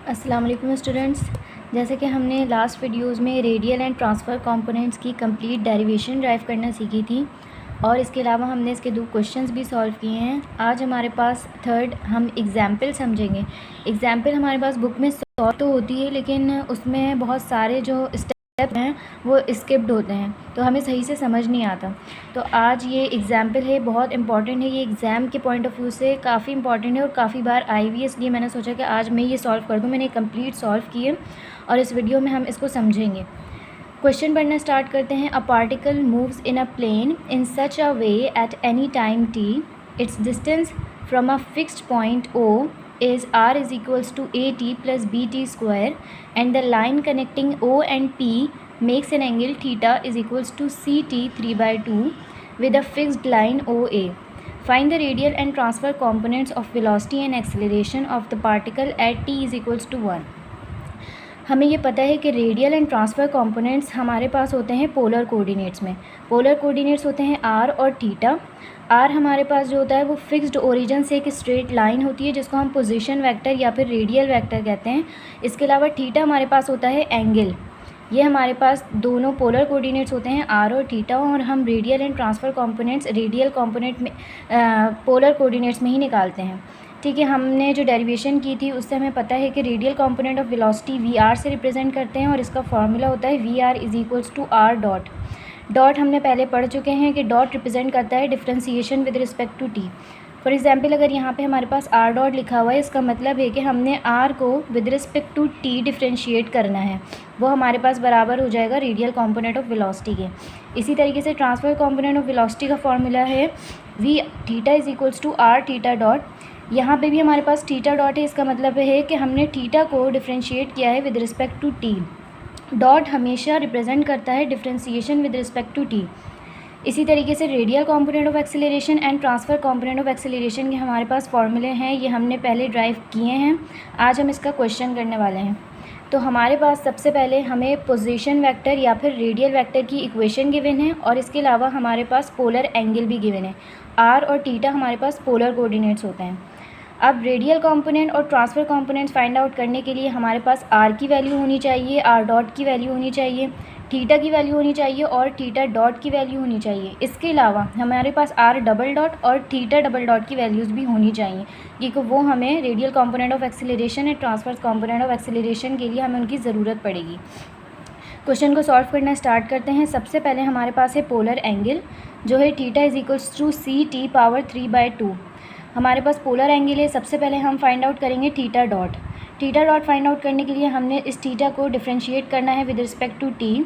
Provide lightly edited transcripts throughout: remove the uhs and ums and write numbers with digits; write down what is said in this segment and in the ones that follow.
अस्सलाम वालेकुम स्टूडेंट्स। जैसे कि हमने लास्ट वीडियोज़ में रेडियल एंड ट्रांसफ़र कंपोनेंट्स की कंप्लीट डेरिवेशन ड्राइव करना सीखी थी और इसके अलावा हमने इसके 2 क्वेश्चंस भी सॉल्व किए हैं। आज हमारे पास थर्ड हम एग्ज़ाम्पल समझेंगे। एग्ज़ाम्पल हमारे पास बुक में सॉल्व तो होती है, लेकिन उसमें बहुत सारे जो स्टेप हैं वो स्किप्ड होते हैं, तो हमें सही से समझ नहीं आता। तो आज ये एग्ज़ाम्पल है, बहुत इंपॉर्टेंट है। ये एग्ज़ाम के पॉइंट ऑफ व्यू से काफ़ी इंपॉर्टेंट है और काफ़ी बार आई हुई है, इसलिए मैंने सोचा कि आज मैं ये सॉल्व कर दूँ। मैंने कंप्लीट सॉल्व किए और इस वीडियो में हम इसको समझेंगे। क्वेश्चन पढ़ना स्टार्ट करते हैं। A particle moves in a plane in such a way at any time t, its distance from a fixed point O is r is equals to at plus bt square, and the line connecting o and p makes an angle theta is equals to ct 3/2 with a fixed line oa. Find the radial and transfer components of velocity and acceleration of the particle at t is equals to 1. हमें ये पता है कि radial and transfer components हमारे पास होते हैं polar coordinates में। Polar coordinates होते हैं आर और थीटा। आर हमारे पास जो होता है वो फिक्स्ड ओरिजिन से एक स्ट्रेट लाइन होती है जिसको हम पोजीशन वेक्टर या फिर रेडियल वेक्टर कहते हैं। इसके अलावा थीटा हमारे पास होता है एंगल। ये हमारे पास दोनों पोलर कोऑर्डिनेट्स होते हैं आर और थीटा, और हम radial and transfer components radial component में पोलर कोऑर्डिनेट्स में ही निकालते हैं। ठीक है, हमने जो डेरिवेशन की थी उससे हमें पता है कि radial component of velocity v r से रिप्रेजेंट करते हैं और इसका फार्मूला होता है v r is equals to r dot. Dot हमने पहले पढ़ चुके हैं कि डॉट रिप्रेजेंट करता है differentiation with respect to t. For example, अगर यहाँ पे हमारे पास आर डॉट लिखा हुआ है, इसका मतलब है कि हमने आर को with respect to t differentiate करना है। वो हमारे पास बराबर हो जाएगा रेडियल कंपोनेंट ऑफ वेलोसिटी के। इसी तरीके से ट्रांसफर कंपोनेंट ऑफ वेलोसिटी का फार्मूला है v theta is equals to r theta dot. यहाँ पे भी हमारे पास थीटा डॉट है, इसका मतलब है कि हमने थीटा को डिफ्रेंशिएट किया है with respect to t. Dot हमेशा रिप्रेजेंट करता है differentiation with respect to t. इसी तरीके से radial component of acceleration and transfer component of acceleration के हमारे पास फॉर्मूले हैं, ये हमने पहले ड्राइव किए हैं। आज हम इसका क्वेश्चन करने वाले हैं। तो हमारे पास सबसे पहले हमें पोजीशन वेक्टर या फिर रेडियल वेक्टर की इक्वेशन गिवन है और इसके अलावा हमारे पास पोलर एंगल भी गिवन है। आर और थीटा हमारे पास पोलर कोऑर्डिनेट्स होते हैं। अब रेडियल कंपोनेंट और ट्रांसफ़र कंपोनेंट्स फाइंड आउट करने के लिए हमारे पास आर की वैल्यू होनी चाहिए, आर डॉट की वैल्यू होनी चाहिए, थीटा की वैल्यू होनी चाहिए और थीटा डॉट की वैल्यू होनी चाहिए। इसके अलावा हमारे पास आर डबल डॉट और थीटा डबल डॉट की वैल्यूज़ भी होनी चाहिए, क्योंकि वो हमें radial component of acceleration and transfer component of acceleration के लिए हमें उनकी ज़रूरत पड़ेगी। क्वेश्चन को सॉल्व करना स्टार्ट करते हैं। सबसे पहले हमारे पास है पोलर एंगल, जो है theta is equals to c t power 3/2। हमारे पास पोलर एंगल है। सबसे पहले हम फाइंड आउट करेंगे theta dot. Theta dot find out करने के लिए हमने इस थीटा को डिफ्रेंशिएट करना है विद रिस्पेक्ट टू टी।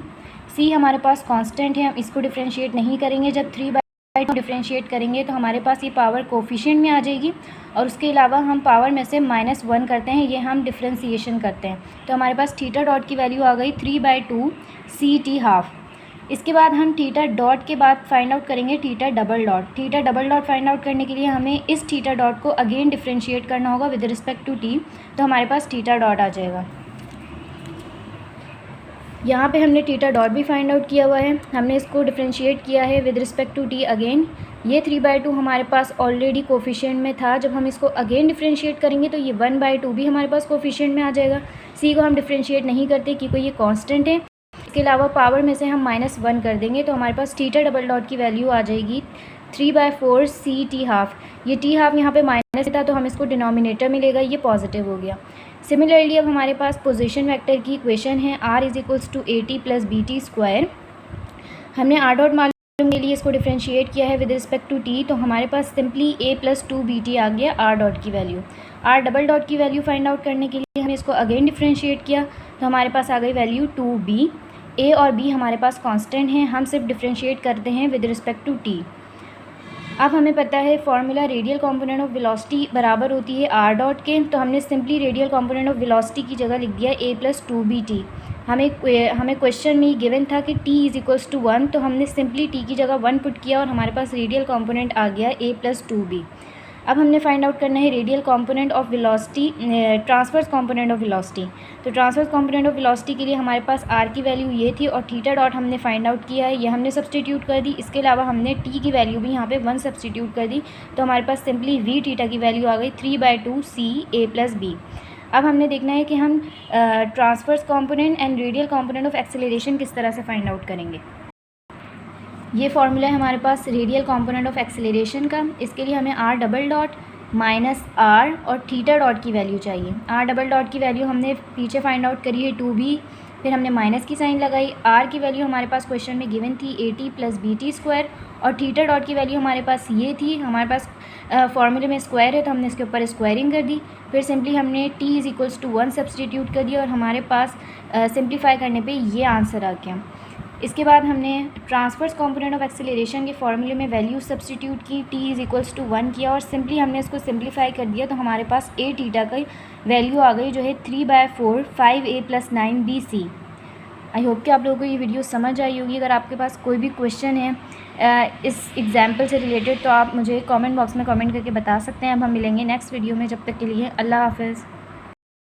सी हमारे पास कांस्टेंट है, हम इसको डिफ्रेंशिएट नहीं करेंगे। जब 3/2 डिफ्रेंशिएट करेंगे तो हमारे पास ये पावर कोफिशिएंट में आ जाएगी और उसके अलावा हम पावर में से -1 करते हैं, ये हम डिफ्रेंसिएशन करते हैं। तो हमारे पास थीटा डॉट की वैल्यू आ गई 3/2 सी टी हाफ। इसके बाद हम थीटा डॉट के बाद फाइंड आउट करेंगे theta double dot. Theta double dot find out करने के लिए हमें इस थीटा डॉट को अगेन डिफ्रेंशिएट करना होगा विद रिस्पेक्ट टू टी, तो हमारे पास थीटा डॉट आ जाएगा। यहाँ पे हमने थीटा डॉट भी फाइंड आउट किया हुआ है, हमने इसको डिफ्रेंशिएट किया है with respect to t again. ये 3/2 हमारे पास ऑलरेडी कोफिशिएंट में था, जब हम इसको अगेन डिफ्रेंशिएट करेंगे तो ये 1/2 भी हमारे पास कोफिशिएंट में आ जाएगा। सी को हम डिफ्रेंशिएट नहीं करते क्योंकि ये कांस्टेंट है। इसके अलावा पावर में से हम -1 कर देंगे तो हमारे पास थीटा डबल डॉट की वैल्यू आ जाएगी 3/4 सी टी हाफ। ये टी हाफ यहाँ पे माइनस था तो हम इसको डिनोमिनेटर में लेगा, ये पॉजिटिव हो गया। सिमिलरली अब हमारे पास पोजीशन वेक्टर की इक्वेशन है r is equals to a t plus b t square. हमने आर डॉट मालूम के लिए इसको डिफ्रेंशिएट किया है विद रिस्पेक्ट टू टी, तो हमारे पास सिंपली ए प्लस 2bt आ गया आर डॉट की वैल्यू। आर डबल डॉट की वैल्यू फाइंड आउट करने के लिए हमने इसको अगेन डिफ्रेंशिएट किया तो हमारे पास आ गई वैल्यू 2b। ए और बी हमारे पास कांस्टेंट हैं, हम सिर्फ डिफ्रेंशिएट करते हैं विद रिस्पेक्ट टू टी। अब हमें पता है formula radial component of velocity बराबर होती है आर डॉट के, तो हमने simply radial component of velocity की जगह लिख दिया a प्लस 2bt। हमें क्वेश्चन में गिवन था कि t इज़ इक्वल्स टू 1, तो हमने सिंपली t की जगह 1 पुट किया और हमारे पास रेडियल कंपोनेंट आ गया a प्लस 2b। अब हमने फाइंड आउट करना है radial component of velocity, transverse component of velocity. तो ट्रांसवर्स कंपोनेंट ऑफ वेलोसिटी के लिए हमारे पास आर की वैल्यू ये थी और थीटा डॉट हमने फाइंड आउट किया है, ये हमने सब्सटीट्यूट कर दी। इसके अलावा हमने टी की वैल्यू भी यहाँ पे 1 सब्सटीट्यूट कर दी, तो हमारे पास सिंपली वी थीटा की वैल्यू आ गई 3/2 सी ए प्लस बी। अब हमने देखना है कि हम transverse component and radial component of acceleration किस तरह से फाइंड आउट करेंगे। ये फार्मूला है हमारे पास रेडियल कंपोनेंट ऑफ एक्सेलरेशन का। इसके लिए हमें r double dot minus r और थीटा डॉट की वैल्यू चाहिए। r डबल डॉट की वैल्यू हमने पीछे फाइंड आउट करी है 2b, फिर हमने माइनस की साइन लगाई। r की वैल्यू हमारे पास क्वेश्चन में गिवन थी at प्लस bt स्क्वायर, और थीटा डॉट की वैल्यू हमारे पास ये थी। हमारे पास फार्मूले में स्क्वायर है तो हमने इसके ऊपर स्क्वायरिंग कर दी। फिर सिंपली हमने t is equals to 1 substitute कर दिया और हमारे पास सिंप्लीफाई करने पे ये आंसर आ गया। इसके बाद हमने ट्रांसवर्स कंपोनेंट ऑफ एक्सेलरेशन के फॉर्मूले में वैल्यू सब्सटीट्यूट की, t इज़ इक्वल्स टू 1 किया और सिंपली हमने इसको सिंप्लीफाई कर दिया तो हमारे पास a थीटा की वैल्यू आ गई जो है 3/4 5a + 9bc। आई होप कि आप लोगों को ये वीडियो समझ आई होगी। अगर आपके पास कोई भी क्वेश्चन है इस एग्जाम्पल से रिलेटेड तो आप मुझे कमेंट बॉक्स में कमेंट करके बता सकते हैं। अब हम मिलेंगे नेक्स्ट वीडियो में, जब तक के लिए अल्लाह हाफ़िज़।